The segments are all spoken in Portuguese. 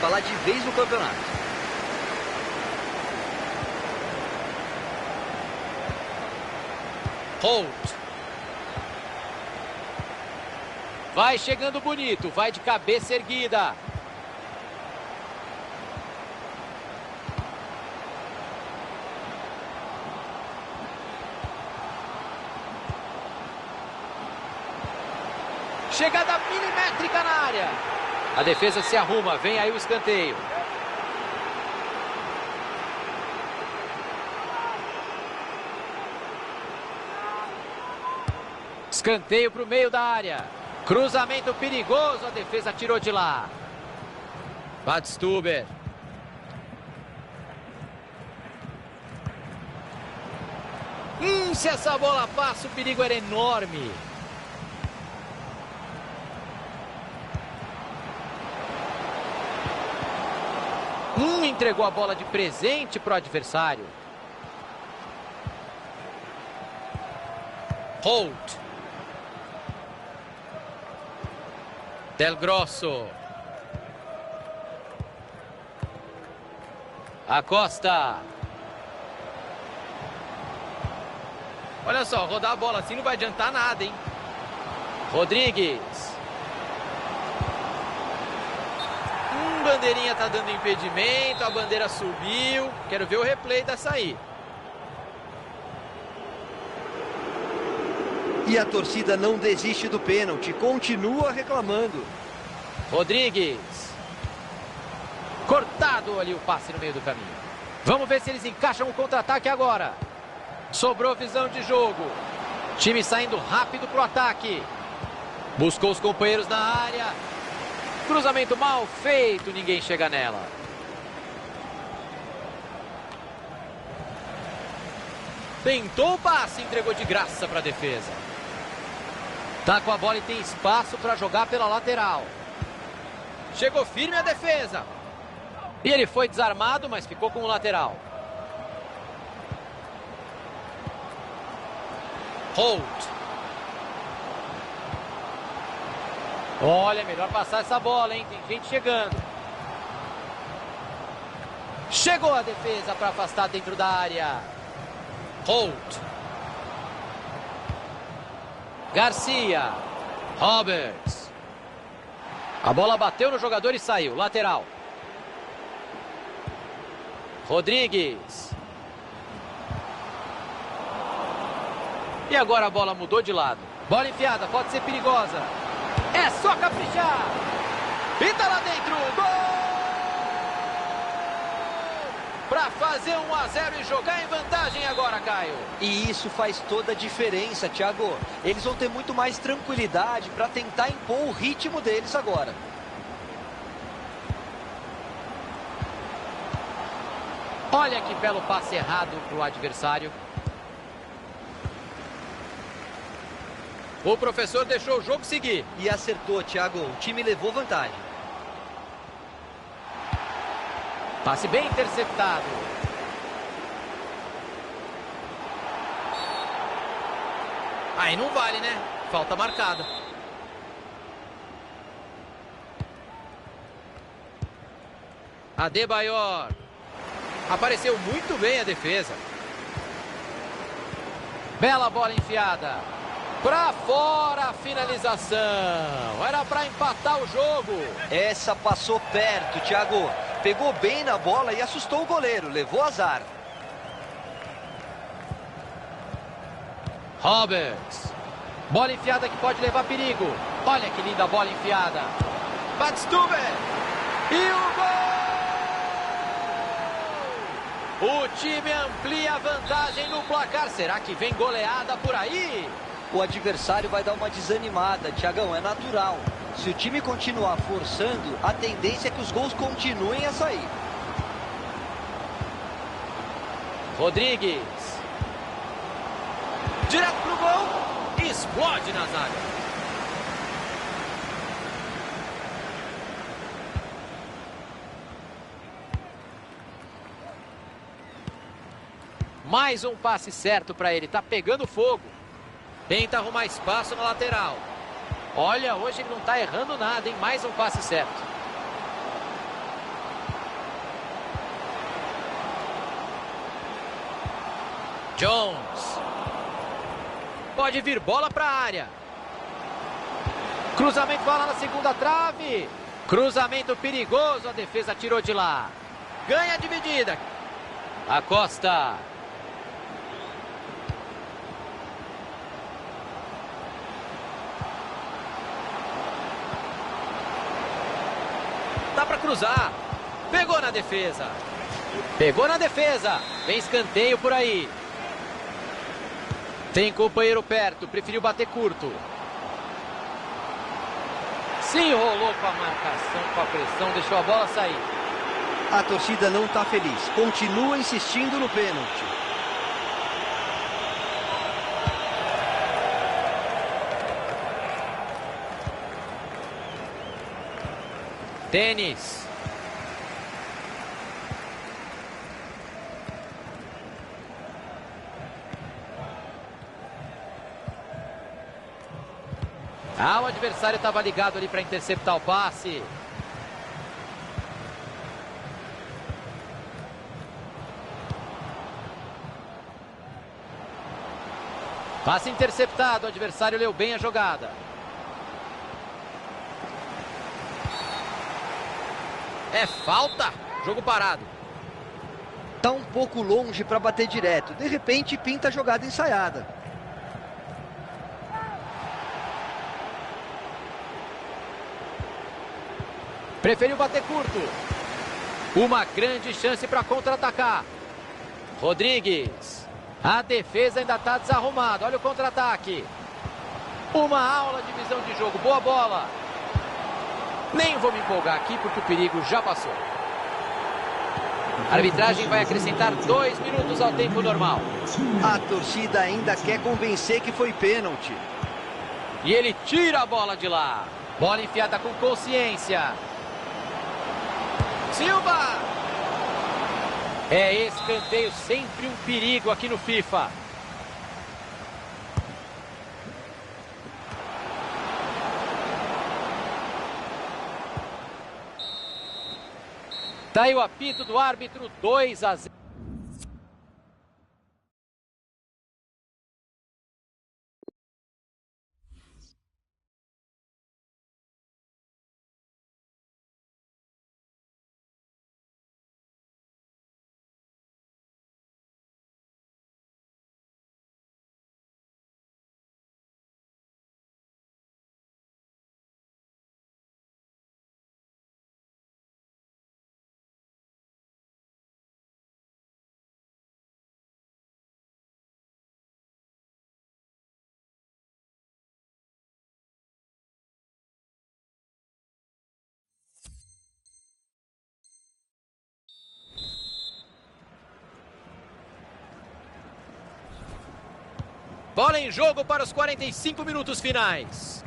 embalar de vez no campeonato. Holt. Vai chegando bonito, vai de cabeça erguida. Chegada milimétrica na área. A defesa se arruma, vem aí o escanteio. Escanteio para o meio da área. Cruzamento perigoso, a defesa tirou de lá. Badstuber. Se essa bola passa, o perigo era enorme. Entregou a bola de presente para o adversário. Holt. Del Grosso. Acosta. Olha só, rodar a bola assim não vai adiantar nada, hein? Rodrigues. Bandeirinha tá dando impedimento, a bandeira subiu. Quero ver o replay dessa aí. E a torcida não desiste do pênalti, continua reclamando. Rodrigues. Cortado ali o passe no meio do caminho. Vamos ver se eles encaixam o contra-ataque agora. Sobrou visão de jogo. Time saindo rápido pro ataque. Buscou os companheiros na área. Cruzamento mal feito, ninguém chega nela. Tentou o passe, entregou de graça para a defesa. Tá com a bola e tem espaço para jogar pela lateral. Chegou firme a defesa. E ele foi desarmado, mas ficou com o lateral. Holt. Olha, melhor passar essa bola, hein? Tem gente chegando. Chegou a defesa para afastar dentro da área. Holt. Garcia. Roberts. A bola bateu no jogador e saiu. Lateral. Rodrigues. E agora a bola mudou de lado. Bola enfiada, pode ser perigosa. É só caprichar. E tá lá dentro. Gol! Para fazer 1-0 e jogar em vantagem agora, Caio. E isso faz toda a diferença, Thiago. Eles vão ter muito mais tranquilidade para tentar impor o ritmo deles agora. Olha que belo passe errado pro adversário. O professor deixou o jogo seguir. E acertou, Thiago. O time levou vantagem. Passe bem interceptado. Aí não vale, né? Falta marcada. Adebayor. Apareceu muito bem a defesa. Bela bola enfiada. Pra fora a finalização. Era pra empatar o jogo. Essa passou perto, Thiago. Pegou bem na bola e assustou o goleiro. Levou azar. Roberts. Bola enfiada que pode levar perigo. Olha que linda bola enfiada. Badstuber. E o gol! O time amplia a vantagem no placar. Será que vem goleada por aí? O adversário vai dar uma desanimada, Thiagão, é natural. Se o time continuar forçando, a tendência é que os gols continuem a sair. Rodrigues. Direto pro gol. Explode na zaga. Mais um passe certo para ele. Tá pegando fogo. Tenta arrumar espaço na lateral. Olha, hoje ele não tá errando nada, hein? Mais um passe certo. Jones. Pode vir bola para a área. Cruzamento vai lá na segunda trave. Cruzamento perigoso, a defesa tirou de lá. Ganha a dividida. Acosta. Dá para cruzar. Pegou na defesa. Pegou na defesa. Vem escanteio por aí. Tem companheiro perto. Preferiu bater curto. Se enrolou com a marcação, com a pressão. Deixou a bola sair. A torcida não está feliz. Continua insistindo no pênalti. Tênis. O adversário estava ligado ali para interceptar o passe. Passe interceptado, o adversário leu bem a jogada. É falta, jogo parado. Tá um pouco longe para bater direto. De repente pinta a jogada ensaiada. Preferiu bater curto. Uma grande chance para contra-atacar. Rodrigues. A defesa ainda está desarrumada. Olha o contra-ataque. Uma aula de visão de jogo. Boa bola. Nem vou me empolgar aqui porque o perigo já passou. A arbitragem vai acrescentar 2 minutos ao tempo normal. A torcida ainda quer convencer que foi pênalti. E ele tira a bola de lá. Bola enfiada com consciência. Silva! É escanteio, sempre um perigo aqui no FIFA. Tá aí o apito do árbitro, 2-0. Bola em jogo para os 45 minutos finais.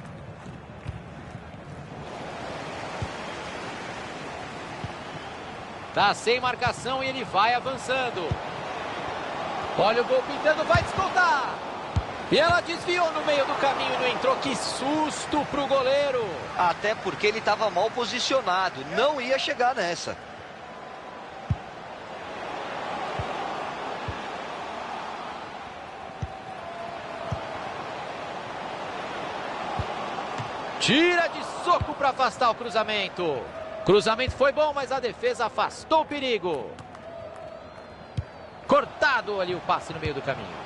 Tá sem marcação e ele vai avançando. Olha o gol pintando, vai descontar. E ela desviou no meio do caminho, não entrou. Que susto pro goleiro. Até porque ele estava mal posicionado. Não ia chegar nessa. Tira de soco para afastar o cruzamento. Cruzamento foi bom, mas a defesa afastou o perigo. Cortado ali o passe no meio do caminho.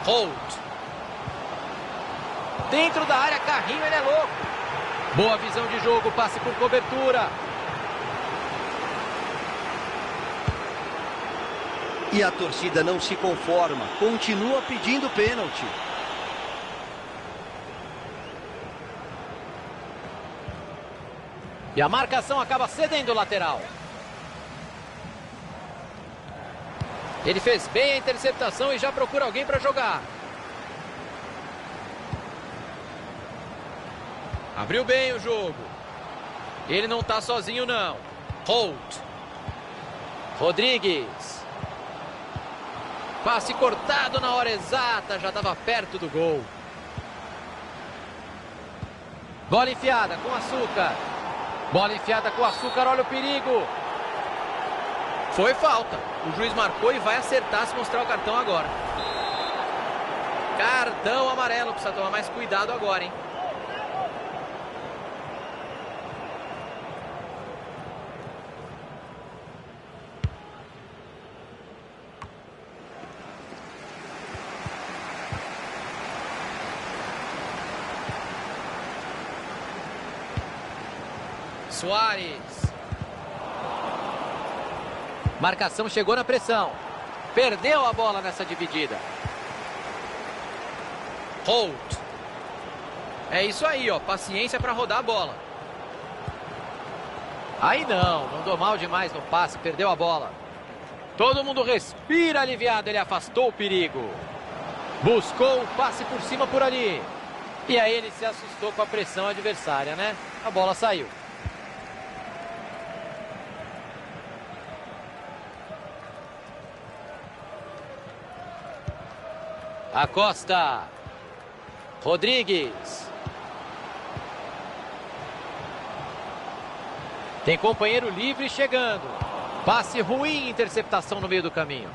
Holt. Dentro da área, carrinho, ele é louco. Boa visão de jogo, passe por cobertura. E a torcida não se conforma, continua pedindo pênalti. E a marcação acaba cedendo o lateral. Ele fez bem a interceptação e já procura alguém para jogar. Abriu bem o jogo. Ele não está sozinho não. Holt. Rodrigues. Passe cortado na hora exata, já estava perto do gol. Bola enfiada com açúcar. Bola enfiada com açúcar, olha o perigo. Foi falta. O juiz marcou e vai acertar se mostrar o cartão agora. Cartão amarelo. Precisa tomar mais cuidado agora, hein? Suárez. Marcação chegou na pressão. Perdeu a bola nessa dividida. Holt. É isso aí, ó. Paciência para rodar a bola. Aí não deu mal demais no passe. Perdeu a bola. Todo mundo respira aliviado. Ele afastou o perigo. Buscou o passe por cima por ali. E aí ele se assustou com a pressão adversária, né? A bola saiu. Acosta. Rodrigues. Tem companheiro livre chegando. Passe ruim, interceptação no meio do caminho.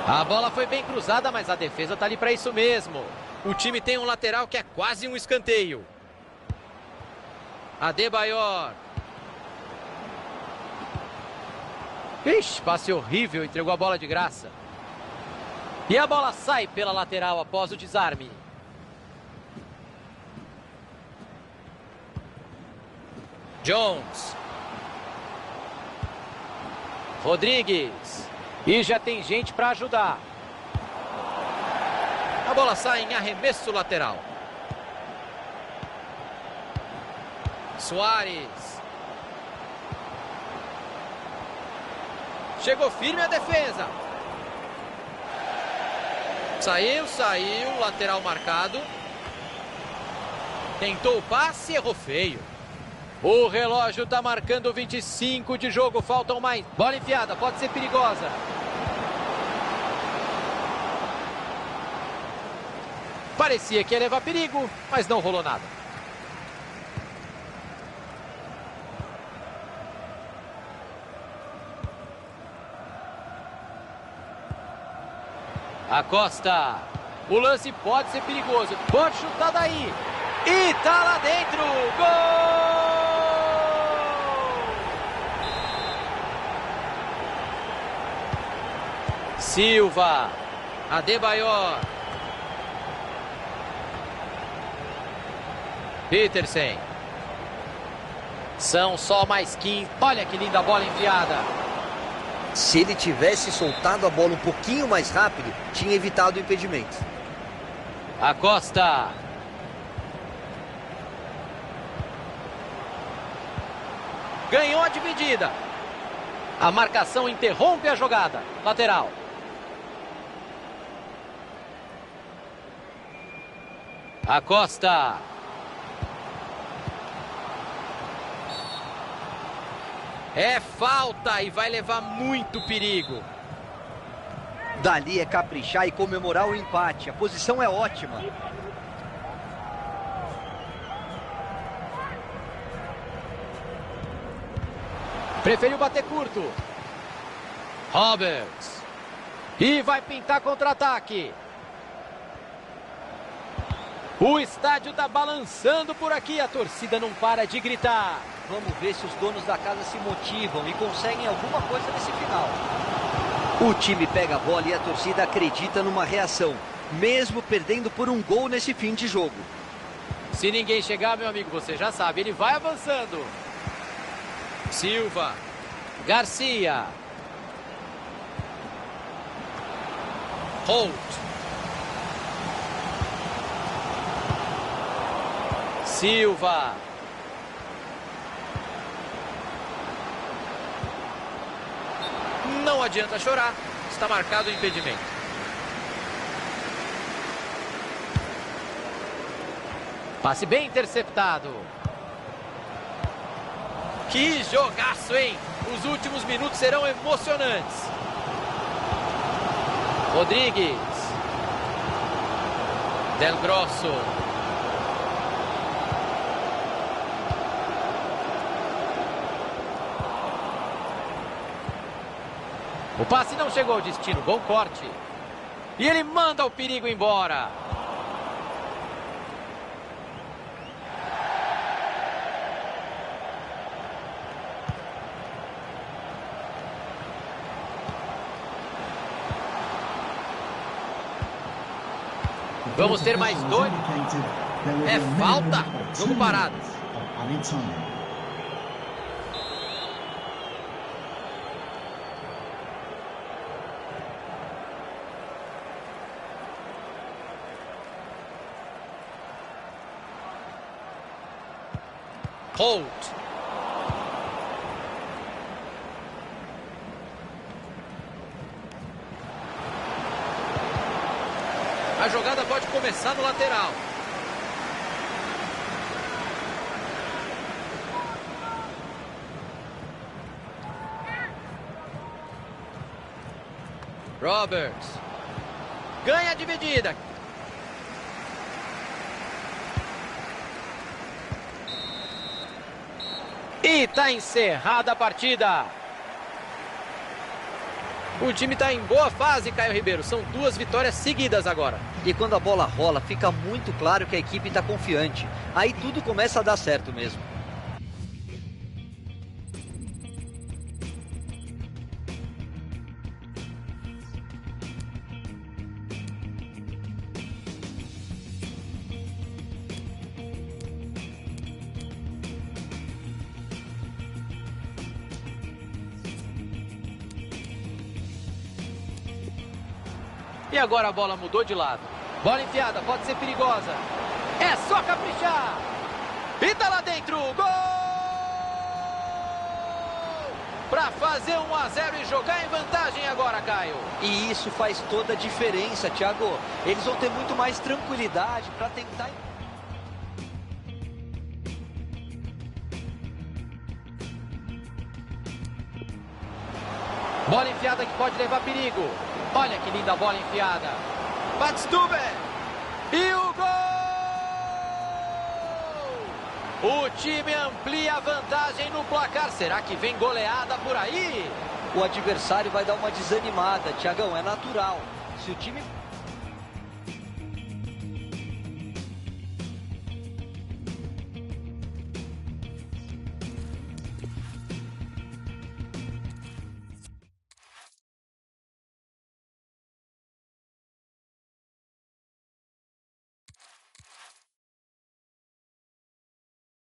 A bola foi bem cruzada, mas a defesa tá ali para isso mesmo. O time tem um lateral que é quase um escanteio. Adebayor. Ixi, passe horrível, entregou a bola de graça. E a bola sai pela lateral após o desarme. Jones. Rodrigues. E já tem gente para ajudar. A bola sai em arremesso lateral. Suárez. Chegou firme a defesa. Saiu, lateral marcado. Tentou o passe, errou feio. O relógio está marcando 25 de jogo, faltam mais. Bola enfiada, pode ser perigosa. Parecia que ia levar perigo, mas não rolou nada. Acosta. O lance pode ser perigoso. Pode chutar daí. E tá lá dentro. Gol! Silva. Adebayor. Petersen. São só mais 15. Olha que linda bola enviada. Se ele tivesse soltado a bola um pouquinho mais rápido, tinha evitado o impedimento. Acosta. Ganhou a dividida. A marcação interrompe a jogada. Lateral. Acosta. É falta e vai levar muito perigo. Dali é caprichar e comemorar o empate. A posição é ótima. Preferiu bater curto. Roberts. E vai pintar contra-ataque. O estádio está balançando por aqui. A torcida não para de gritar. Vamos ver se os donos da casa se motivam e conseguem alguma coisa nesse final. O time pega a bola e a torcida acredita numa reação, mesmo perdendo por um gol nesse fim de jogo. Se ninguém chegar, meu amigo, você já sabe, ele vai avançando. Silva. Garcia. Holt. Silva. Não adianta chorar, está marcado o impedimento. Passe bem interceptado. Que jogaço, hein? Os últimos minutos serão emocionantes. Rodrigues. Del Grosso. O passe não chegou ao destino, bom corte. E ele manda o perigo embora. Vamos ter mais 2. É falta. Jogo parado. Holt. A jogada pode começar no lateral. Roberts. Ganha a dividida. E está encerrada a partida. O time está em boa fase, Caio Ribeiro. São 2 vitórias seguidas agora. E quando a bola rola, fica muito claro que a equipe está confiante. Aí tudo começa a dar certo mesmo. E agora a bola mudou de lado. Bola enfiada, pode ser perigosa. É só caprichar. E tá lá dentro. Gol! Para fazer 1-0 e jogar em vantagem agora, Caio. E isso faz toda a diferença, Thiago. Eles vão ter muito mais tranquilidade para tentar... Bola enfiada que pode levar perigo. Olha que linda bola enfiada. Badstuber. E o gol! O time amplia a vantagem no placar. Será que vem goleada por aí? O adversário vai dar uma desanimada, Thiagão, é natural. Se o time...